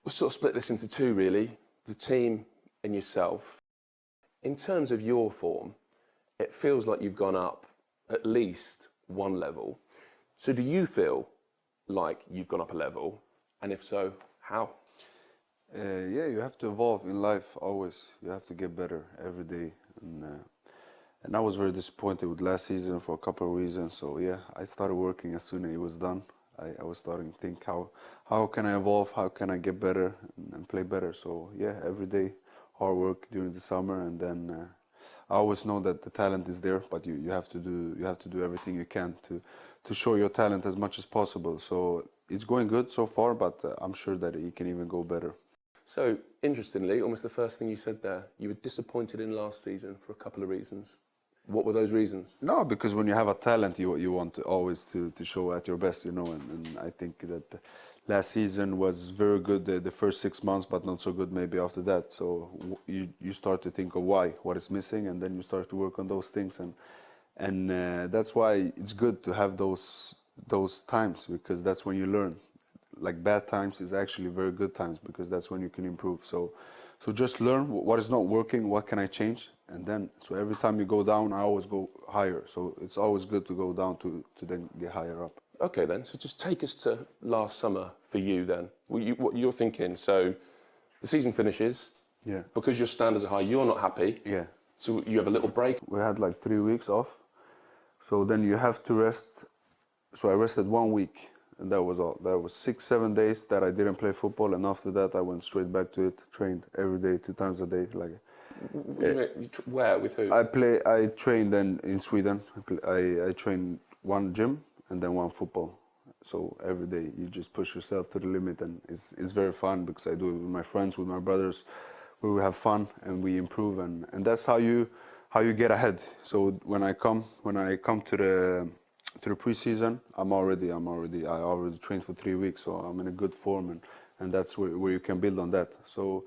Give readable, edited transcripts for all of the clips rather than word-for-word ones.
We'll sort of split this into two, really, the team and yourself. In terms of your form, it feels like you've gone up at least one level. So do you feel like you've gone up a level? And if so, how? Yeah, you have to evolve in life always. You have to get better every day. And I was very disappointed with last season for a couple of reasons. So yeah, I started working as soon as it was done. I was starting to think how can I evolve, how can I get better and play better. So yeah, every day, hard work during the summer, and then I always know that the talent is there, but you have to do everything you can to show your talent as much as possible. So it's going good so far, but I'm sure that it can even go better. So, interestingly, almost the first thing you said there, you were disappointed in last season for a couple of reasons. What were those reasons? No, because when you have a talent, you want to always to show at your best, and I think that last season was very good the first 6 months, but not so good maybe after that. So you start to think of what is missing, and then you start to work on those things, and that's why it's good to have those times, because that's when you learn. Like bad times is actually very good times, because that's when you can improve. So just learn what is not working, what can I change, and then so every time you go down, I always go higher. So it's always good to go down to then get higher up. Okay then, so just take us to last summer for you then. What you're thinking, so the season finishes, yeah, because your standards are high, you're not happy. Yeah. So you have a little break. We had like 3 weeks off. So then you have to rest. So I rested 1 week. And that was all. That was 6-7 days that I didn't play football, and after that I went straight back to it. Trained every day, 2 times a day. Like, where, with who? I trained then in Sweden. I trained one gym and then one football. So every day you just push yourself to the limit, and it's very fun, because I do it with my friends, with my brothers, where we have fun and we improve, and that's how you get ahead. So when I come to the preseason, I already trained for 3 weeks, so I'm in a good form, and that's where you can build on that. So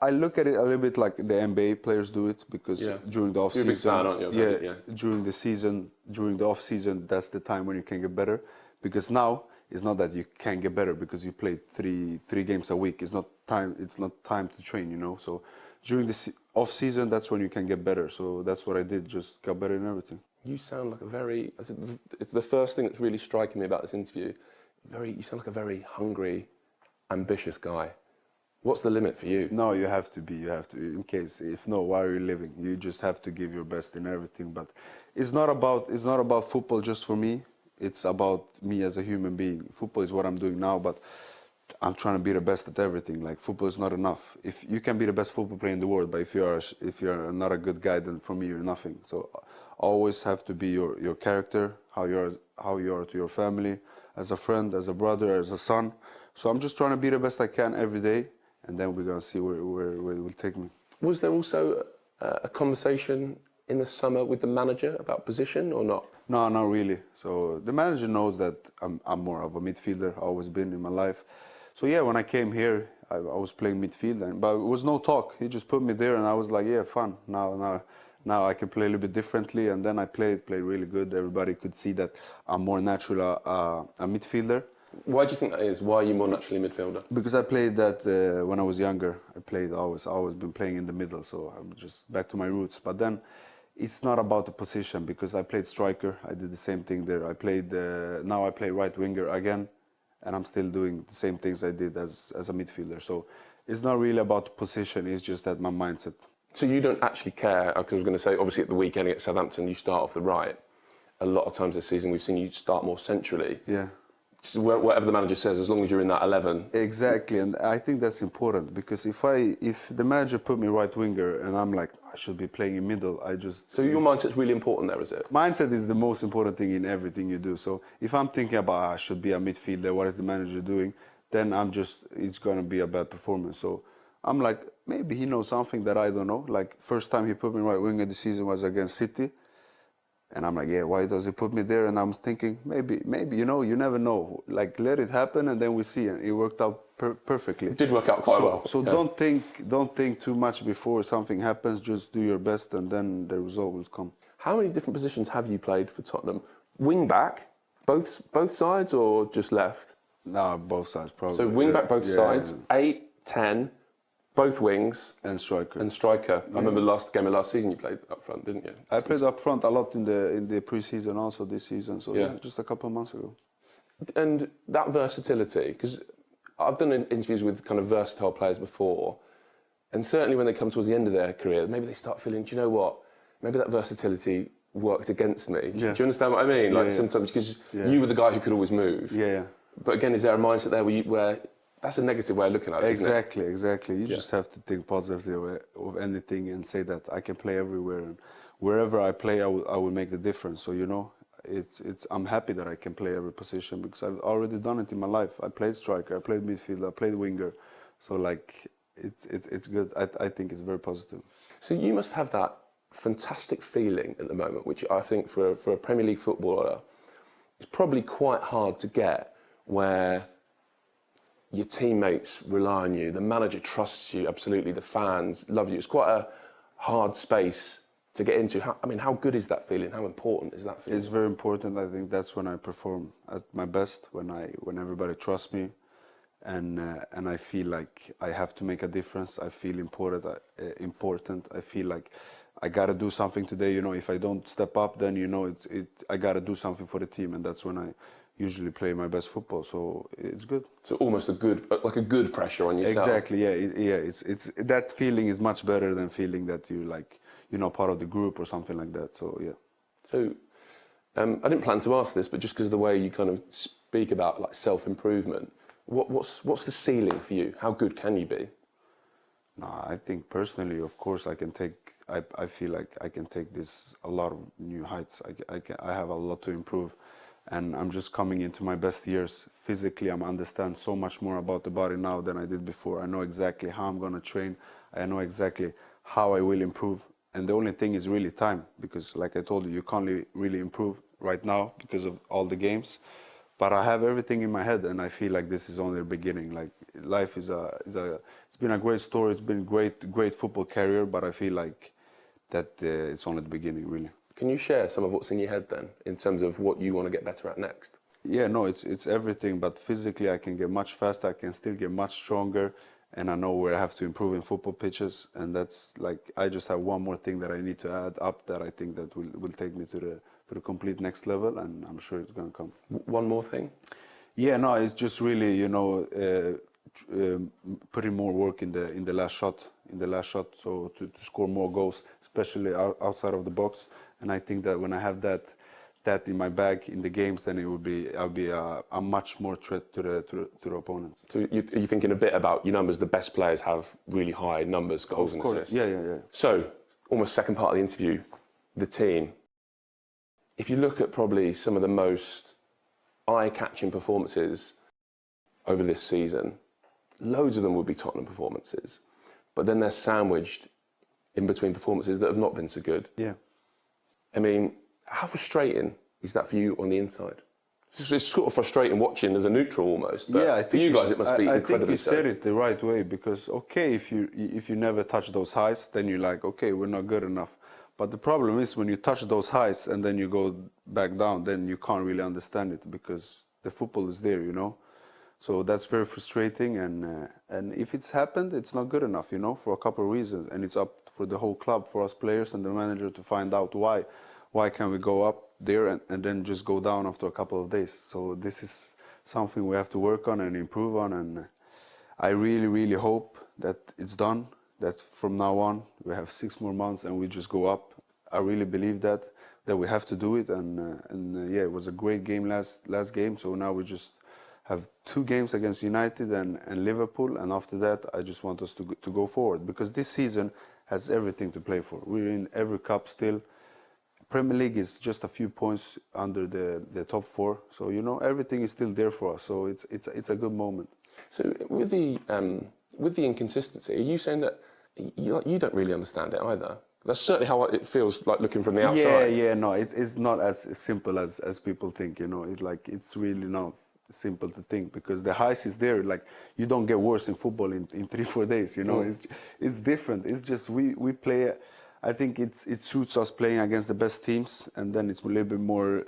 I look at it a little bit like the NBA players do it, because during the off season, you're a big fan, aren't you? Yeah, during the off season, that's the time when you can get better, because now it's not that you can't get better because you play three games a week. It's not time to train, So during the off season, that's when you can get better. So that's what I did, just got better in everything. You sound like it's the first thing that's really striking me about this interview. You sound like a very hungry, ambitious guy. What's the limit for you? No, you have to. In case, if no, why are you living? You just have to give your best in everything. But it's not about football just for me. It's about me as a human being. Football is what I'm doing now, but I'm trying to be the best at everything. Like, football is not enough. If you can be the best football player in the world, but if you're not a good guy, then for me you're nothing. So always have to be your character, how you are to your family, as a friend, as a brother, as a son. So I'm just trying to be the best I can every day, and then we're gonna see where it will take me. Was there also a conversation in the summer with the manager about position, or not? No, not really. So the manager knows that I'm more of a midfielder, always been in my life. So yeah, when I came here, I was playing midfield, but it was no talk. He just put me there, and I was like, yeah, fun. Now I can play a little bit differently, and then I played really good. Everybody could see that I'm more naturally a midfielder. Why do you think that is? Why are you more naturally a midfielder? Because I played that when I was younger. I always been playing in the middle, so I'm just back to my roots. But then it's not about the position, because I played striker. I did the same thing there. Now I play right winger again, and I'm still doing the same things I did as a midfielder. So it's not really about the position. It's just that my mindset. So you don't actually care, because I was going to say, obviously at the weekend against Southampton, you start off the right. A lot of times this season, we've seen you start more centrally. Yeah. So whatever the manager says, as long as you're in that 11. Exactly, and I think that's important, because if the manager put me right winger and I'm like, I should be playing in middle, So your mindset's really important there, is it? Mindset is the most important thing in everything you do. So if I'm thinking about I should be a midfielder, what is the manager doing? Then it's going to be a bad performance. So I'm like, maybe he knows something that I don't know. Like, first time he put me right winger this season was against City. And I'm like, yeah, why does he put me there? And I'm thinking, maybe, you never know. Like, let it happen, and then we see. And it worked out perfectly. It did work out quite well. So yeah. Don't think too much before something happens. Just do your best, and then the result will come. How many different positions have you played for Tottenham? Wing back, both sides, or just left? No, both sides probably. So wing back, both sides. 8, 10, both wings, and striker. and striker. I remember the last game of last season you played up front, didn't you? I played up front a lot in the pre-season, also this season. So yeah, just a couple of months ago. And that versatility, because I've done interviews with kind of versatile players before, and certainly when they come towards the end of their career, maybe they start feeling, do you know what? Maybe that versatility worked against me. Yeah. Do you understand what I mean? Like sometimes because you were the guy who could always move. Yeah. But again, is there a mindset there where that's a negative way of looking at it? Exactly, exactly. You just have to think positively of anything and say that I can play everywhere, and wherever I play, I will make the difference. So I'm happy that I can play every position because I've already done it in my life. I played striker, I played midfielder, I played winger. So it's good. I think it's very positive. So you must have that fantastic feeling at the moment, which I think for a Premier League footballer is probably quite hard to get, where your teammates rely on you, the manager trusts you absolutely, the fans love you. It's quite a hard space to get into. How good is that feeling? How important is that feeling? It's very important. I think that's when I perform at my best, when everybody trusts me, and I feel like I have to make a difference. I feel important. I feel like I gotta do something today. If I don't step up, then I gotta do something for the team, and that's when I usually play my best football. So it's good. So almost a good pressure on yourself. Exactly. Yeah. It's that feeling is much better than feeling that you're part of the group or something like that. So yeah. So I didn't plan to ask this, but just because of the way you kind of speak about like self-improvement, what's the ceiling for you? How good can you be? No, I think personally, of course, I feel like I can take this a lot of new heights. I have a lot to improve, and I'm just coming into my best years. Physically, I understand so much more about the body now than I did before. I know exactly how I'm going to train. I know exactly how I will improve. And the only thing is really time, because like I told you, you can't really improve right now because of all the games. But I have everything in my head, and I feel like this is only the beginning. Like life it's been a great story. It's been great football career, but I feel like that it's only the beginning, really. Can you share some of what's in your head then, in terms of what you want to get better at next? Yeah, no, it's everything. But physically, I can get much faster. I can still get much stronger, and I know where I have to improve in football pitches. And that's like I just have one more thing that I need to add up that I think that will take me to the complete next level, and I'm sure it's going to come. One more thing? Yeah, no, it's just really putting more work in the last shot. So to score more goals, especially outside of the box. And I think that when I have that in my bag in the games, then I'll be a much more threat to the opponent. So are you thinking a bit about your numbers? The best players have really high numbers, goals and assists. Yeah. So almost second part of the interview, the team. If you look at probably some of the most eye-catching performances over this season, loads of them would be Tottenham performances, but then they're sandwiched in between performances that have not been so good. Yeah. How frustrating is that for you on the inside? It's sort of frustrating watching as a neutral almost, but yeah, for you guys it must be incredibly so. I think you said it the right way, because okay, if you never touch those highs, then you're like, okay, we're not good enough. But the problem is when you touch those highs and then you go back down, then you can't really understand it, because the football is there, So that's very frustrating, and if it's happened, it's not good enough, for a couple of reasons, and it's up for the whole club, for us players and the manager to find out why. Why can we go up there and then just go down after a couple of days? So this is something we have to work on and improve on, and I really, really hope that it's done, that from now on we have 6 more months and we just go up. I really believe that we have to do it, and yeah, it was a great game last game, so now we just have 2 games against United and Liverpool, and after that I just want us to go forward, because this season has everything to play for. We're in every cup still. Premier League is just a few points under the top 4, so everything is still there for us. So it's a good moment. So with the inconsistency, are you saying that you don't really understand it either? That's certainly how it feels like looking from the outside. Yeah, no, it's not as simple as people think. It's really not simple to think, because the highs is there. Like, you don't get worse in football in 3-4 days. It's different. It's just we play. I think it suits us playing against the best teams, and then it's a little bit more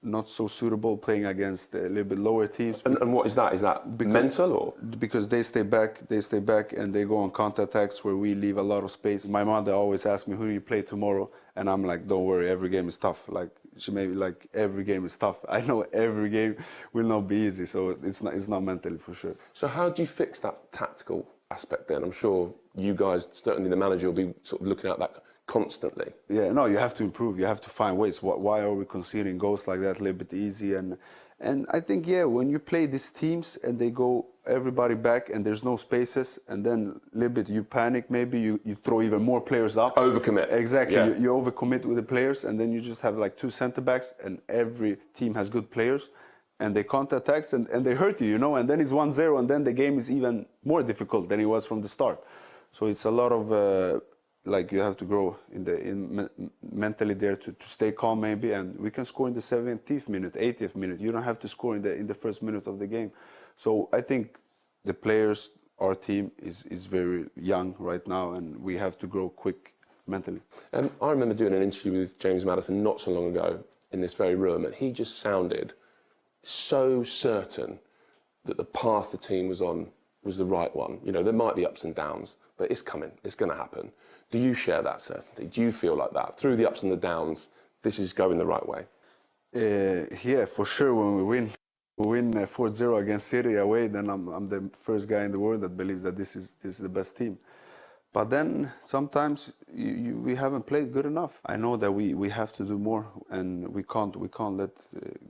not so suitable playing against a little bit lower teams. And what is that? Is that mental or? Because they stay back and they go on counter-attacks where we leave a lot of space. My mother always asks me, who do you play tomorrow? And I'm like, don't worry, every game is tough. Like, she may be like, every game is tough. I know every game will not be easy, so it's not mentally for sure. So how do you fix that tactical aspect then? I'm sure you guys, certainly the manager, will be sort of looking at that constantly. Yeah, no, you have to improve. You have to find ways. Why are we conceding goals like that a little bit easy? And I think, yeah, when you play these teams and they go everybody back and there's no spaces, and then a little bit you panic, maybe you throw even more players up. Overcommit. Exactly. Yeah. You overcommit with the players, and then you just have like 2 center backs, and every team has good players, and they counter-attacks and they hurt you, you know, and then it's 1-0, and then the game is even more difficult than it was from the start. So it's a lot of like you have to grow mentally there to stay calm maybe, and we can score in the 70th minute, 80th minute. You don't have to score in the first minute of the game. So I think the players, our team is very young right now, and we have to grow quick mentally. I remember doing an interview with James Maddison not so long ago in this very room, and he just sounded so certain that the path the team was on was the right one. You know, there might be ups and downs, but it's coming, it's going to happen. Do you share that certainty? Do you feel like that? Through the ups and the downs, this is going the right way? Yeah, for sure. When we win 4-0 against City away, then I'm the first guy in the world that believes that this is the best team. But then sometimes we haven't played good enough. I know that we have to do more, and we can't let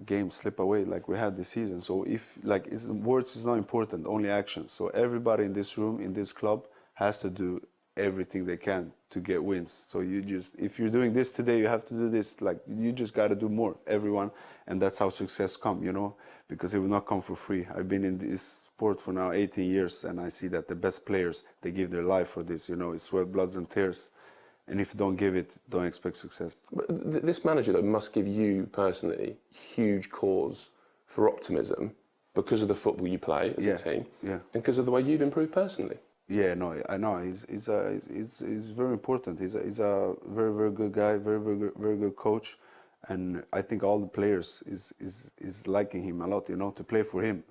games slip away like we had this season. So if words is not important, only actions. So everybody in this room, in this club, has to do everything they can to get wins. So if you're doing this today, you have to do this. Like, you just got to do more, everyone, and that's how success comes, you know, because it will not come for free. I've been in this sport for now 18 years, and I see that the best players, they give their life for this, you know, it's sweat, bloods and tears. And if you don't give it, don't expect success. But this manager, though, must give you personally huge cause for optimism because of the football you play as a team, and because of the way you've improved personally. Yeah, no, I know. He's very important. He's a very, very good guy, very good coach, and I think all the players is liking him a lot. You know, to play for him,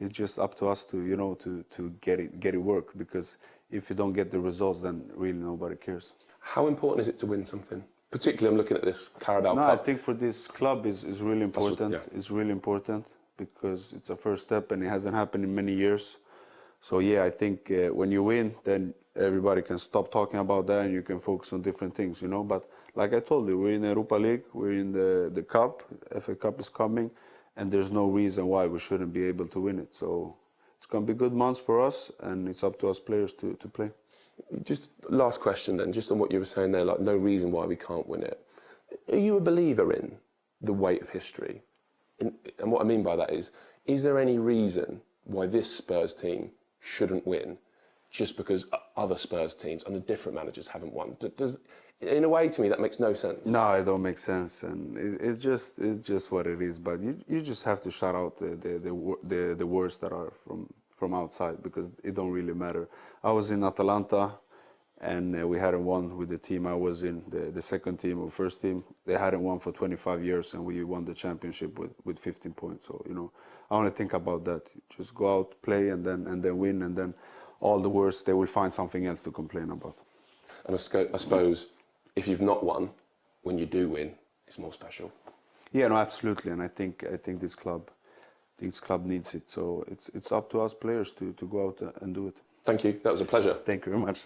it's just up to us to get it work. Because if you don't get the results, then really nobody cares. How important is it to win something? Particularly, I'm looking at this Carabao Cup. I think for this club is really important. It's really important because it's a first step, and it hasn't happened in many years. So yeah, I think when you win, then everybody can stop talking about that and you can focus on different things, you know. But like I told you, we're in the Europa League, we're in the Cup, FA Cup is coming, and there's no reason why we shouldn't be able to win it. So it's going to be good months for us, and it's up to us players to play. Just last question then, just on what you were saying there, like no reason why we can't win it. Are you a believer in the weight of history? And what I mean by that is there any reason why this Spurs team shouldn't win just because other Spurs teams under different managers haven't won? In a way, to me, that makes no sense. No, it don't make sense, and it's just what it is. But you just have to shout out the words that are from outside, because it don't really matter. I was in Atalanta, and we hadn't won with the team I was in, the second team or first team. They hadn't won for 25 years, and we won the championship with 15 points. So, you know, I want to think about that. Just go out, play, and then win, and then all the worst, they will find something else to complain about. And I suppose if you've not won, when you do win, it's more special. Yeah, no, absolutely. And I think this club needs it. So it's up to us players to go out and do it. Thank you. That was a pleasure. Thank you very much.